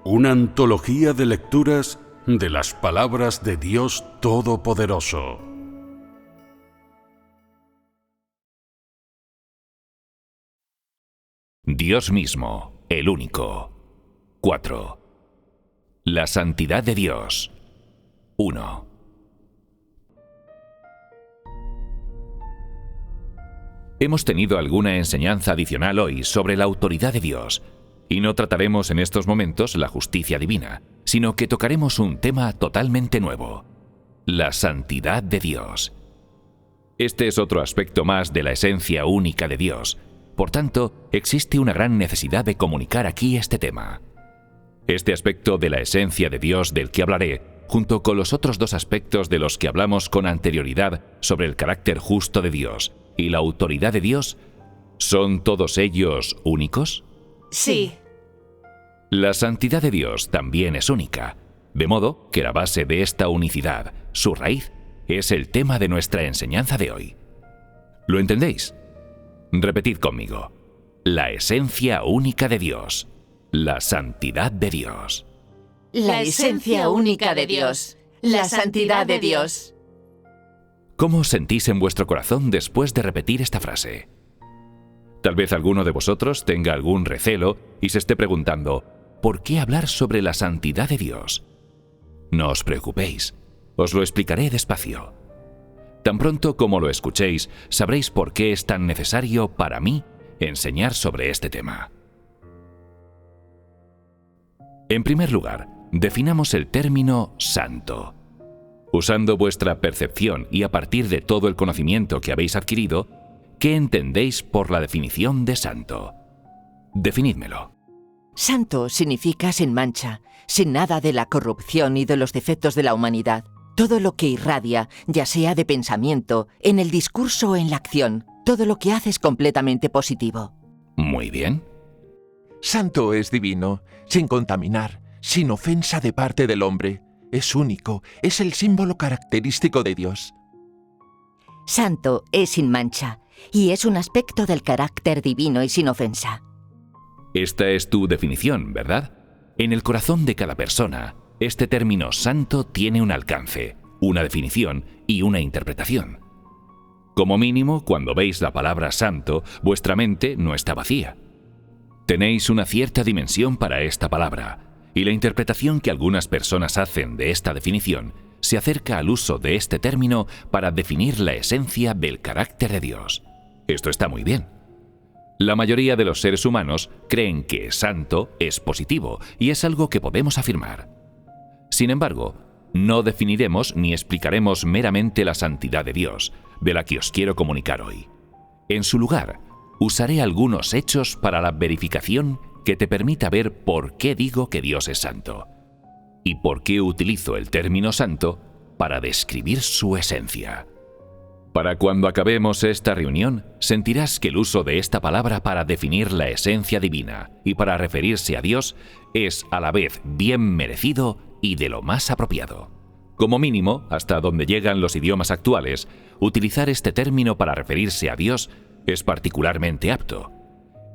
Una antología de lecturas de las palabras de Dios Todopoderoso. Dios mismo, el único. 4. La santidad de Dios. 1. Hemos tenido alguna enseñanza adicional hoy sobre la autoridad de Dios, y no trataremos en estos momentos la justicia divina, sino que tocaremos un tema totalmente nuevo: la santidad de Dios. Este es otro aspecto más de la esencia única de Dios. Por tanto, existe una gran necesidad de comunicar aquí este tema. Este aspecto de la esencia de Dios del que hablaré, junto con los otros dos aspectos de los que hablamos con anterioridad sobre el carácter justo de Dios y la autoridad de Dios, ¿son todos ellos únicos? Sí. La santidad de Dios también es única, de modo que la base de esta unicidad, su raíz, es el tema de nuestra enseñanza de hoy. ¿Lo entendéis? Repetid conmigo: la esencia única de Dios, la santidad de Dios. La esencia única de Dios, la santidad de Dios. ¿Cómo os sentís en vuestro corazón después de repetir esta frase? Tal vez alguno de vosotros tenga algún recelo y se esté preguntando: ¿por qué hablar sobre la santidad de Dios? No os preocupéis, os lo explicaré despacio. Tan pronto como lo escuchéis, sabréis por qué es tan necesario para mí enseñar sobre este tema. En primer lugar, definamos el término santo. Usando vuestra percepción y a partir de todo el conocimiento que habéis adquirido, ¿qué entendéis por la definición de santo? Definídmelo. Santo significa sin mancha, sin nada de la corrupción y de los defectos de la humanidad. Todo lo que irradia, ya sea de pensamiento, en el discurso o en la acción, todo lo que hace es completamente positivo. Muy bien. Santo es divino, sin contaminar, sin ofensa de parte del hombre. Es único, es el símbolo característico de Dios. Santo es sin mancha, y es un aspecto del carácter divino y sin ofensa. Esta es tu definición, ¿verdad? En el corazón de cada persona, este término santo tiene un alcance, una definición y una interpretación. Como mínimo, cuando veis la palabra santo, vuestra mente no está vacía. Tenéis una cierta dimensión para esta palabra, y la interpretación que algunas personas hacen de esta definición se acerca al uso de este término para definir la esencia del carácter de Dios. Esto está muy bien. La mayoría de los seres humanos creen que santo es positivo y es algo que podemos afirmar. Sin embargo, no definiremos ni explicaremos meramente la santidad de Dios, de la que os quiero comunicar hoy. En su lugar, usaré algunos hechos para la verificación que te permita ver por qué digo que Dios es santo y por qué utilizo el término santo para describir su esencia. Para cuando acabemos esta reunión, sentirás que el uso de esta palabra para definir la esencia divina y para referirse a Dios es a la vez bien merecido y de lo más apropiado. Como mínimo, hasta donde llegan los idiomas actuales, utilizar este término para referirse a Dios es particularmente apto.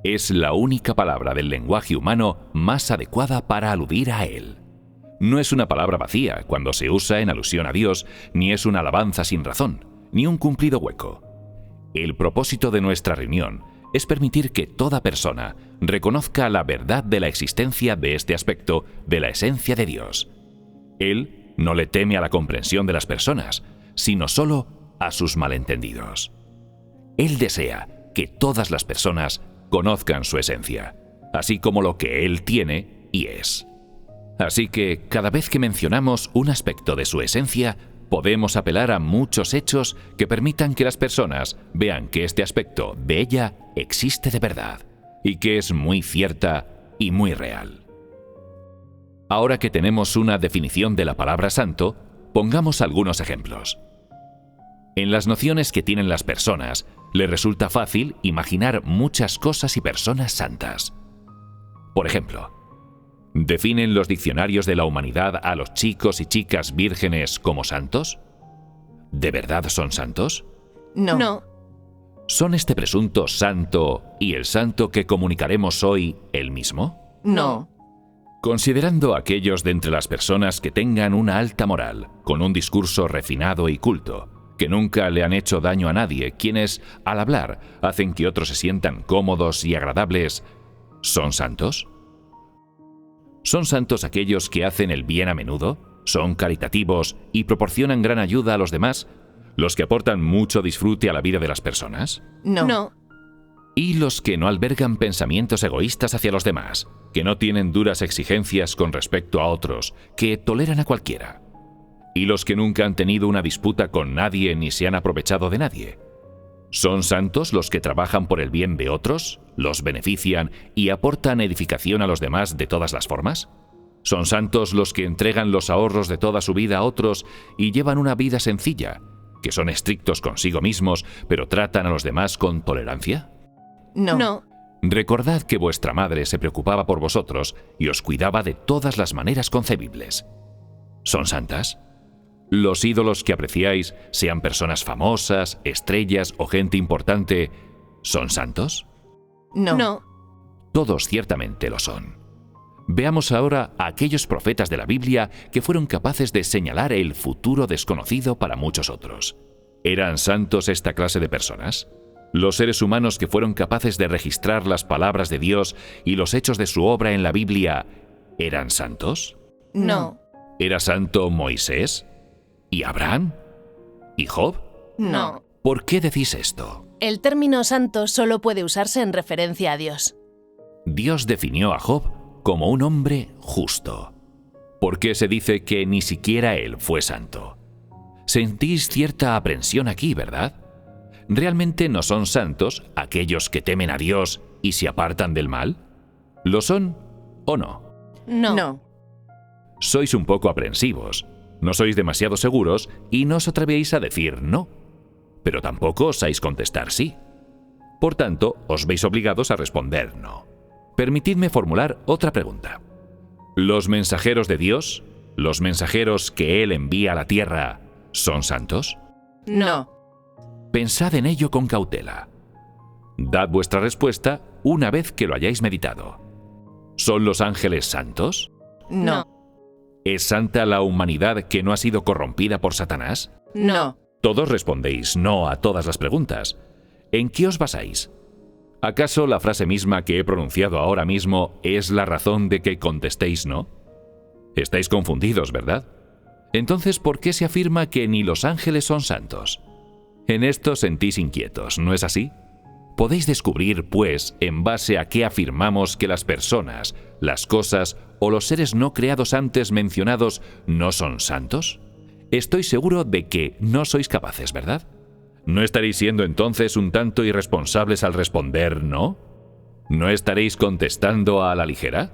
Es la única palabra del lenguaje humano más adecuada para aludir a Él. No es una palabra vacía cuando se usa en alusión a Dios, ni es una alabanza sin razón, ni un cumplido hueco. El propósito de nuestra reunión es permitir que toda persona reconozca la verdad de la existencia de este aspecto de la esencia de Dios. Él no le teme a la comprensión de las personas, sino solo a sus malentendidos. Él desea que todas las personas conozcan su esencia, así como lo que Él tiene y es. Así que cada vez que mencionamos un aspecto de su esencia, podemos apelar a muchos hechos que permitan que las personas vean que este aspecto de ella existe de verdad y que es muy cierta y muy real. Ahora que tenemos una definición de la palabra santo, pongamos algunos ejemplos. En las nociones que tienen las personas, les resulta fácil imaginar muchas cosas y personas santas. Por ejemplo, ¿definen los diccionarios de la humanidad a los chicos y chicas vírgenes como santos? ¿De verdad son santos? No. ¿Son este presunto santo y el santo que comunicaremos hoy el mismo? No. Considerando a aquellos de entre las personas que tengan una alta moral, con un discurso refinado y culto, que nunca le han hecho daño a nadie, quienes, al hablar, hacen que otros se sientan cómodos y agradables, ¿son santos? ¿Son santos aquellos que hacen el bien a menudo? ¿Son caritativos y proporcionan gran ayuda a los demás? ¿Los que aportan mucho disfrute a la vida de las personas? No. ¿Y los que no albergan pensamientos egoístas hacia los demás, que no tienen duras exigencias con respecto a otros, que toleran a cualquiera? ¿Y los que nunca han tenido una disputa con nadie ni se han aprovechado de nadie? ¿Son santos los que trabajan por el bien de otros, los benefician y aportan edificación a los demás de todas las formas? ¿Son santos los que entregan los ahorros de toda su vida a otros y llevan una vida sencilla, que son estrictos consigo mismos, pero tratan a los demás con tolerancia? No. Recordad que vuestra madre se preocupaba por vosotros y os cuidaba de todas las maneras concebibles. ¿Son santas? ¿Los ídolos que apreciáis, sean personas famosas, estrellas o gente importante, son santos? No. Todos ciertamente lo son. Veamos ahora a aquellos profetas de la Biblia que fueron capaces de señalar el futuro desconocido para muchos otros. ¿Eran santos esta clase de personas? ¿Los seres humanos que fueron capaces de registrar las palabras de Dios y los hechos de su obra en la Biblia eran santos? No. ¿Era santo Moisés? ¿Y Abraham? ¿Y Job? No. ¿Por qué decís esto? El término santo solo puede usarse en referencia a Dios. Dios definió a Job como un hombre justo. ¿Por qué se dice que ni siquiera él fue santo? Sentís cierta aprensión aquí, ¿verdad? ¿Realmente no son santos aquellos que temen a Dios y se apartan del mal? ¿Lo son o no? No. Sois un poco aprensivos, no sois demasiado seguros y no os atrevéis a decir no, pero tampoco osáis contestar sí. Por tanto, os veis obligados a responder no. Permitidme formular otra pregunta. ¿Los mensajeros de Dios, los mensajeros que Él envía a la tierra, son santos? No. Pensad en ello con cautela. Dad vuestra respuesta una vez que lo hayáis meditado. ¿Son los ángeles santos? No. ¿Es santa la humanidad que no ha sido corrompida por Satanás? No. Todos respondéis no a todas las preguntas. ¿En qué os basáis? ¿Acaso la frase misma que he pronunciado ahora mismo es la razón de que contestéis no? Estáis confundidos, ¿verdad? Entonces, ¿por qué se afirma que ni los ángeles son santos? En esto sentís inquietos, ¿no es así? Podéis descubrir, pues, en base a qué afirmamos que las personas, las cosas o los seres no creados antes mencionados no son santos. Estoy seguro de que no sois capaces, ¿verdad? ¿No estaréis siendo entonces un tanto irresponsables al responder no? ¿No estaréis contestando a la ligera?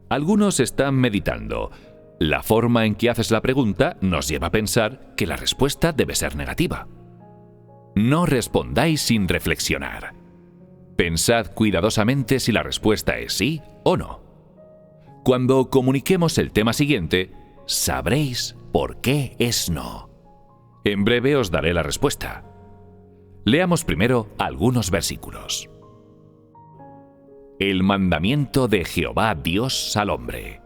Algunos están meditando. La forma en que haces la pregunta nos lleva a pensar que la respuesta debe ser negativa. No respondáis sin reflexionar. Pensad cuidadosamente si la respuesta es sí o no. Cuando comuniquemos el tema siguiente, sabréis por qué es no. En breve os daré la respuesta. Leamos primero algunos versículos. El mandamiento de Jehová Dios al hombre.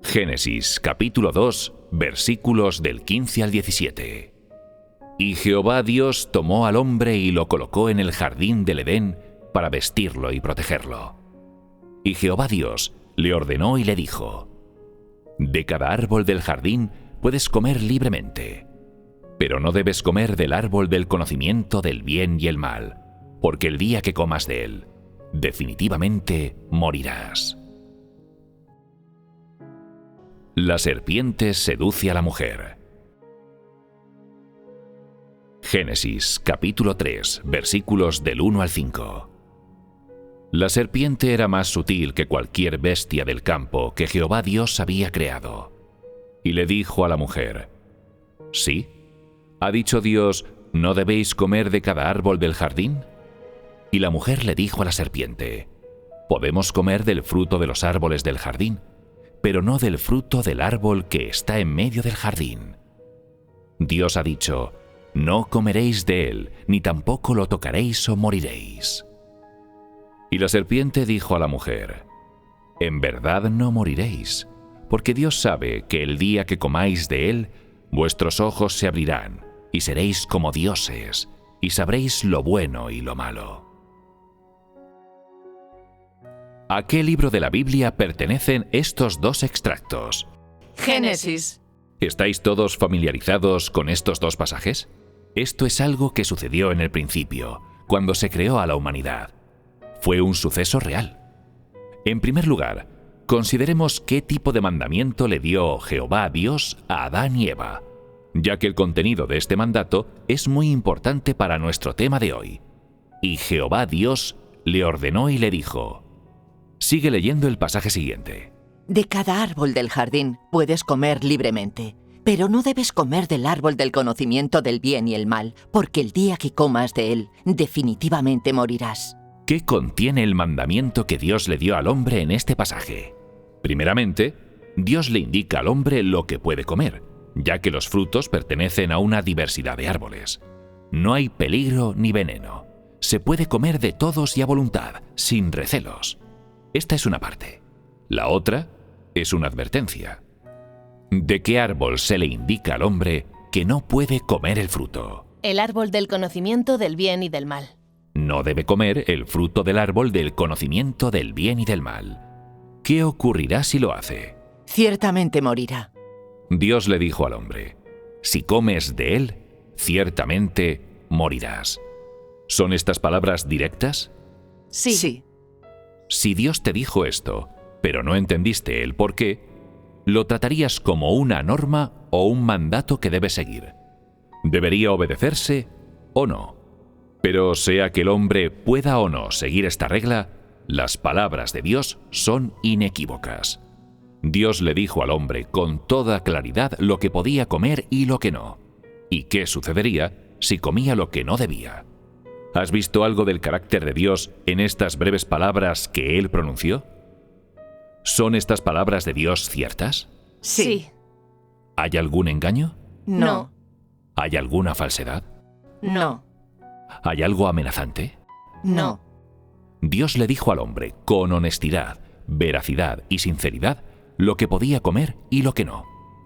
Génesis capítulo 2, versículos del 15 al 17. Y Jehová Dios tomó al hombre y lo colocó en el jardín del Edén para vestirlo y protegerlo. Y Jehová Dios le ordenó y le dijo: De cada árbol del jardín puedes comer libremente, pero no debes comer del árbol del conocimiento del bien y el mal, porque el día que comas de él, definitivamente morirás. La serpiente seduce a la mujer. Génesis capítulo 3, versículos del 1 al 5. La serpiente era más sutil que cualquier bestia del campo que Jehová Dios había creado. Y le dijo a la mujer: ¿Sí? ¿Ha dicho Dios, no debéis comer de cada árbol del jardín? Y la mujer le dijo a la serpiente: Podemos comer del fruto de los árboles del jardín, pero no del fruto del árbol que está en medio del jardín. Dios ha dicho: No comeréis de él, ni tampoco lo tocaréis o moriréis. Y la serpiente dijo a la mujer: En verdad no moriréis, porque Dios sabe que el día que comáis de él, vuestros ojos se abrirán, y seréis como dioses, y sabréis lo bueno y lo malo. ¿A qué libro de la Biblia pertenecen estos dos extractos? Génesis. ¿Estáis todos familiarizados con estos dos pasajes? Esto es algo que sucedió en el principio, cuando se creó a la humanidad. Fue un suceso real. En primer lugar, consideremos qué tipo de mandamiento le dio Jehová Dios a Adán y Eva, ya que el contenido de este mandato es muy importante para nuestro tema de hoy. Y Jehová Dios le ordenó y le dijo. Sigue leyendo el pasaje siguiente. De cada árbol del jardín puedes comer libremente, pero no debes comer del árbol del conocimiento del bien y el mal, porque el día que comas de él, definitivamente morirás. ¿Qué contiene el mandamiento que Dios le dio al hombre en este pasaje? Primeramente, Dios le indica al hombre lo que puede comer, ya que los frutos pertenecen a una diversidad de árboles. No hay peligro ni veneno. Se puede comer de todos y a voluntad, sin recelos. Esta es una parte. La otra es una advertencia. ¿De qué árbol se le indica al hombre que no puede comer el fruto? El árbol del conocimiento del bien y del mal. No debe comer el fruto del árbol del conocimiento del bien y del mal. ¿Qué ocurrirá si lo hace? Ciertamente morirá. Dios le dijo al hombre: Si comes de él, ciertamente morirás. ¿Son estas palabras directas? Sí. Si Dios te dijo esto, pero no entendiste el por qué, lo tratarías como una norma o un mandato que debes seguir. ¿Debería obedecerse o no? Pero sea que el hombre pueda o no seguir esta regla, las palabras de Dios son inequívocas. Dios le dijo al hombre con toda claridad lo que podía comer y lo que no, y qué sucedería si comía lo que no debía. ¿Has visto algo del carácter de Dios en estas breves palabras que Él pronunció? ¿Son estas palabras de Dios ciertas? Sí. ¿Hay algún engaño? No. ¿Hay alguna falsedad? No. ¿Hay algo amenazante? No. Dios le dijo al hombre, con honestidad, veracidad y sinceridad, lo que podía comer y lo que no,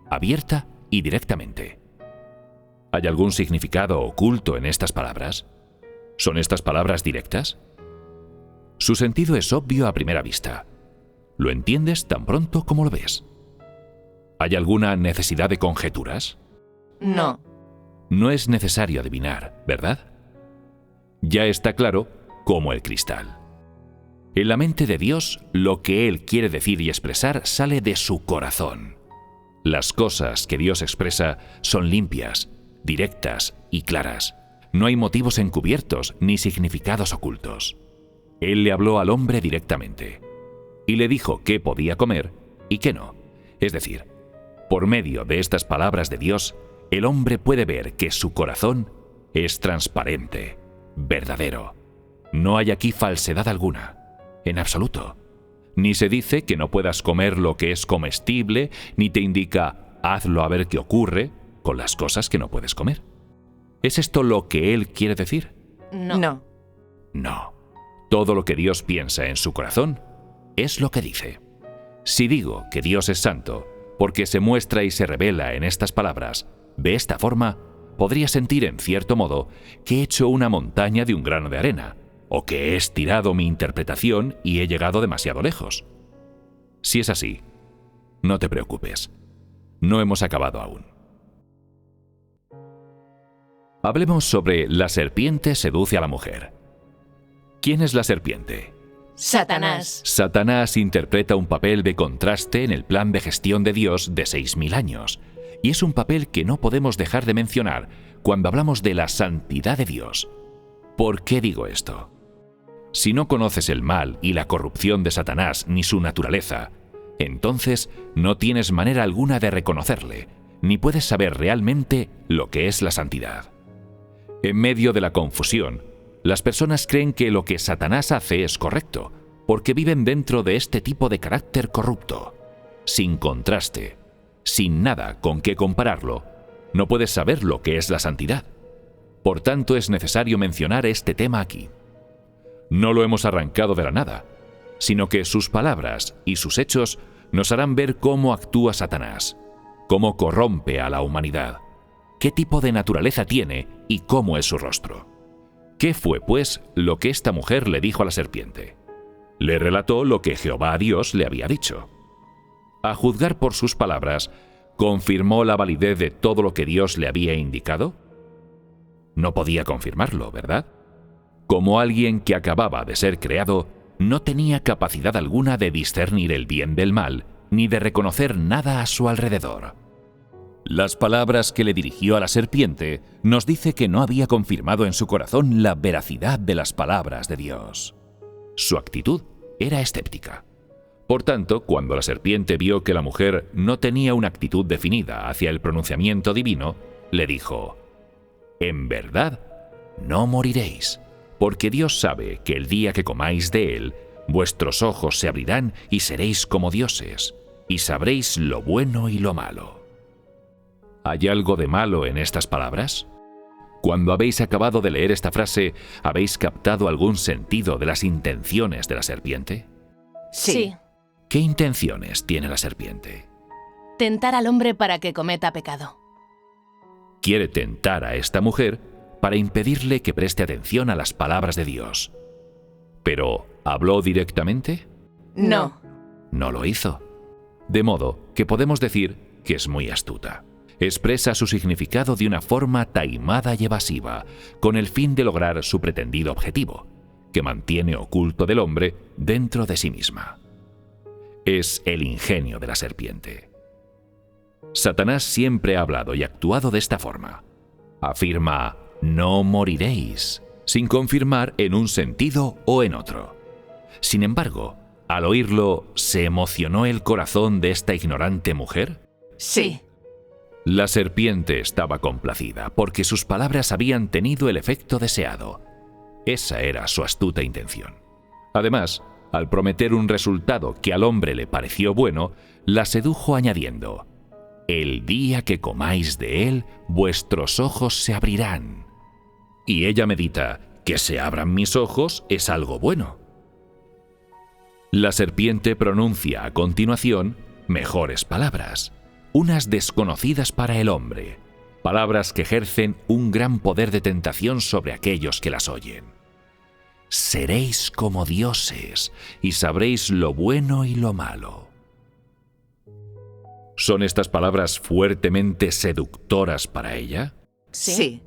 abierta y directamente. ¿Hay algún significado oculto en estas palabras? ¿Son estas palabras directas? Su sentido es obvio a primera vista. Lo entiendes tan pronto como lo ves. ¿Hay alguna necesidad de conjeturas? No. No es necesario adivinar, ¿verdad? Ya está claro como el cristal. En la mente de Dios, lo que Él quiere decir y expresar sale de su corazón. Las cosas que Dios expresa son limpias, directas y claras. No hay motivos encubiertos ni significados ocultos. Él le habló al hombre directamente y le dijo qué podía comer y qué no. Es decir, por medio de estas palabras de Dios, el hombre puede ver que su corazón es transparente, verdadero. No hay aquí falsedad alguna, en absoluto. Ni se dice que no puedas comer lo que es comestible, ni te indica hazlo a ver qué ocurre con las cosas que no puedes comer. ¿Es esto lo que Él quiere decir? No. No. Todo lo que Dios piensa en su corazón es lo que dice. Si digo que Dios es santo, porque se muestra y se revela en estas palabras, de esta forma, podría sentir en cierto modo que he hecho una montaña de un grano de arena, o que he estirado mi interpretación y he llegado demasiado lejos. Si es así, no te preocupes. No hemos acabado aún. Hablemos sobre la serpiente seduce a la mujer. ¿Quién es la serpiente? Satanás. Satanás interpreta un papel de contraste en el plan de gestión de Dios de 6000 años, y es un papel que no podemos dejar de mencionar cuando hablamos de la santidad de Dios. ¿Por qué digo esto? Si no conoces el mal y la corrupción de Satanás ni su naturaleza, entonces no tienes manera alguna de reconocerle, ni puedes saber realmente lo que es la santidad. En medio de la confusión, las personas creen que lo que Satanás hace es correcto, porque viven dentro de este tipo de carácter corrupto. Sin contraste, sin nada con qué compararlo, no puedes saber lo que es la santidad. Por tanto, es necesario mencionar este tema aquí. No lo hemos arrancado de la nada, sino que sus palabras y sus hechos nos harán ver cómo actúa Satanás, cómo corrompe a la humanidad, qué tipo de naturaleza tiene y cómo es su rostro. ¿Qué fue, pues, lo que esta mujer le dijo a la serpiente? Le relató lo que Jehová Dios le había dicho. A juzgar por sus palabras, ¿confirmó la validez de todo lo que Dios le había indicado? No podía confirmarlo, ¿verdad? Como alguien que acababa de ser creado, no tenía capacidad alguna de discernir el bien del mal, ni de reconocer nada a su alrededor. Las palabras que le dirigió a la serpiente nos dice que no había confirmado en su corazón la veracidad de las palabras de Dios. Su actitud era escéptica. Por tanto, cuando la serpiente vio que la mujer no tenía una actitud definida hacia el pronunciamiento divino, le dijo: «En verdad, no moriréis, porque Dios sabe que el día que comáis de él, vuestros ojos se abrirán y seréis como dioses, y sabréis lo bueno y lo malo». ¿Hay algo de malo en estas palabras? Cuando habéis acabado de leer esta frase, ¿habéis captado algún sentido de las intenciones de la serpiente? Sí. ¿Qué intenciones tiene la serpiente? Tentar al hombre para que cometa pecado. Quiere tentar a esta mujer para impedirle que preste atención a las palabras de Dios. ¿Pero habló directamente? No. No lo hizo. De modo que podemos decir que es muy astuta. Expresa su significado de una forma taimada y evasiva, con el fin de lograr su pretendido objetivo, que mantiene oculto del hombre dentro de sí misma. Es el ingenio de la serpiente. Satanás siempre ha hablado y actuado de esta forma. Afirma: «No moriréis», sin confirmar en un sentido o en otro. Sin embargo, al oírlo, ¿se emocionó el corazón de esta ignorante mujer? Sí. La serpiente estaba complacida porque sus palabras habían tenido el efecto deseado. Esa era su astuta intención. Además, al prometer un resultado que al hombre le pareció bueno, la sedujo añadiendo: «El día que comáis de él, vuestros ojos se abrirán». Y ella medita: «Que se abran mis ojos es algo bueno». La serpiente pronuncia a continuación mejores palabras, unas desconocidas para el hombre, palabras que ejercen un gran poder de tentación sobre aquellos que las oyen. «Seréis como dioses y sabréis lo bueno y lo malo». ¿Son estas palabras fuertemente seductoras para ella? Sí.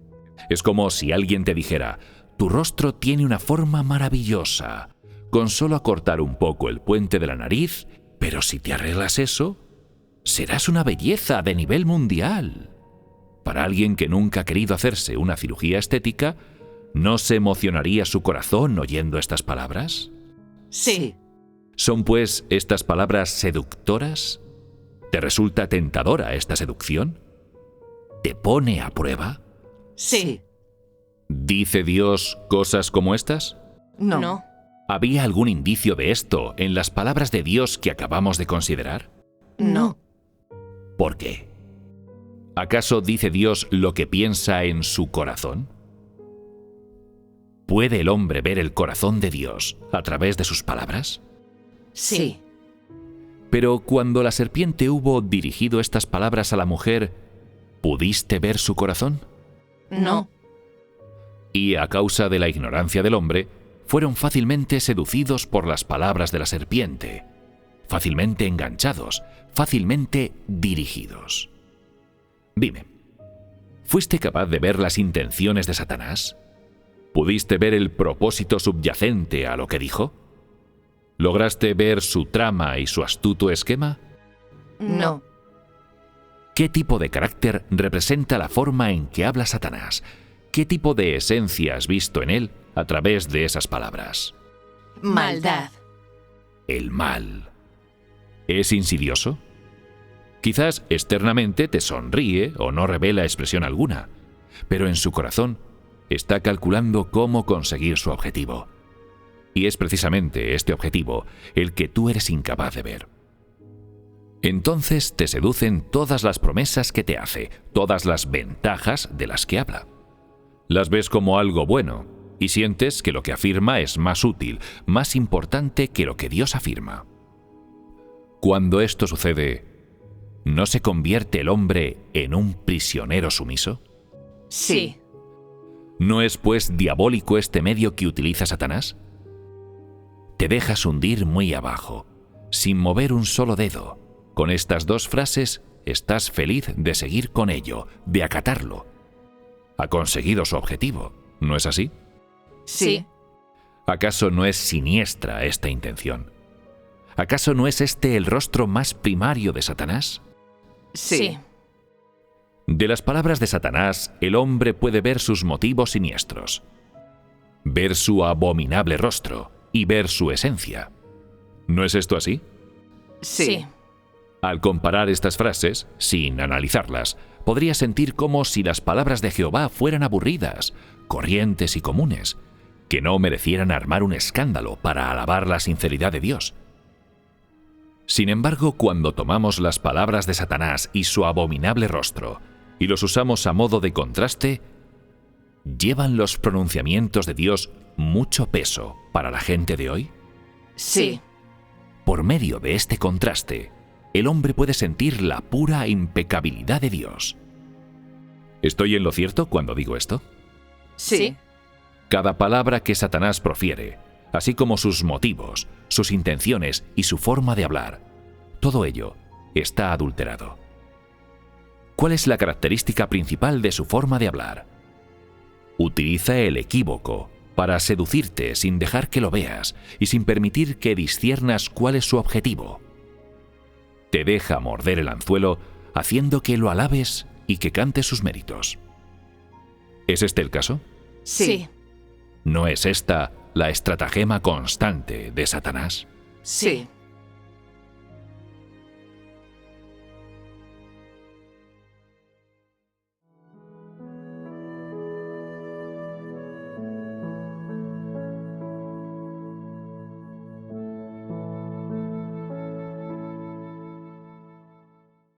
Es como si alguien te dijera: «Tu rostro tiene una forma maravillosa, con solo acortar un poco el puente de la nariz, pero si te arreglas eso, serás una belleza de nivel mundial». Para alguien que nunca ha querido hacerse una cirugía estética, ¿no se emocionaría su corazón oyendo estas palabras? Sí. ¿Son pues estas palabras seductoras? ¿Te resulta tentadora esta seducción? ¿Te pone a prueba? Sí. ¿Dice Dios cosas como estas? No. ¿Había algún indicio de esto en las palabras de Dios que acabamos de considerar? No. ¿Por qué? ¿Acaso dice Dios lo que piensa en su corazón? ¿Puede el hombre ver el corazón de Dios a través de sus palabras? Sí. Pero cuando la serpiente hubo dirigido estas palabras a la mujer, ¿pudiste ver su corazón? No. Y a causa de la ignorancia del hombre, fueron fácilmente seducidos por las palabras de la serpiente, fácilmente enganchados, fácilmente dirigidos. Dime, ¿fuiste capaz de ver las intenciones de Satanás? ¿Pudiste ver el propósito subyacente a lo que dijo? ¿Lograste ver su trama y su astuto esquema? No. ¿Qué tipo de carácter representa la forma en que habla Satanás? ¿Qué tipo de esencia has visto en él a través de esas palabras? Maldad. El mal. ¿Es insidioso? Quizás externamente te sonríe o no revela expresión alguna, pero en su corazón está calculando cómo conseguir su objetivo. Y es precisamente este objetivo el que tú eres incapaz de ver. Entonces te seducen todas las promesas que te hace, todas las ventajas de las que habla. Las ves como algo bueno, y sientes que lo que afirma es más útil, más importante que lo que Dios afirma. Cuando esto sucede, ¿no se convierte el hombre en un prisionero sumiso? Sí. ¿No es, pues, diabólico este medio que utiliza Satanás? Te dejas hundir muy abajo, sin mover un solo dedo. Con estas dos frases estás feliz de seguir con ello, de acatarlo. Ha conseguido su objetivo, ¿no es así? Sí. ¿Acaso no es siniestra esta intención? ¿Acaso no es este el rostro más primario de Satanás? Sí. De las palabras de Satanás, el hombre puede ver sus motivos siniestros, ver su abominable rostro y ver su esencia. ¿No es esto así? Sí. Al comparar estas frases, sin analizarlas, podría sentir como si las palabras de Jehová fueran aburridas, corrientes y comunes, que no merecieran armar un escándalo para alabar la sinceridad de Dios. Sin embargo, cuando tomamos las palabras de Satanás y su abominable rostro y los usamos a modo de contraste, ¿llevan los pronunciamientos de Dios mucho peso para la gente de hoy? Sí. Por medio de este contraste, el hombre puede sentir la pura impecabilidad de Dios. ¿Estoy en lo cierto cuando digo esto? Sí. Cada palabra que Satanás profiere, así como sus motivos, sus intenciones y su forma de hablar, todo ello está adulterado. ¿Cuál es la característica principal de su forma de hablar? Utiliza el equívoco para seducirte sin dejar que lo veas y sin permitir que disciernas cuál es su objetivo. Te deja morder el anzuelo haciendo que lo alabes y que cantes sus méritos. ¿Es este el caso? Sí. ¿No es esta la estratagema constante de Satanás? Sí.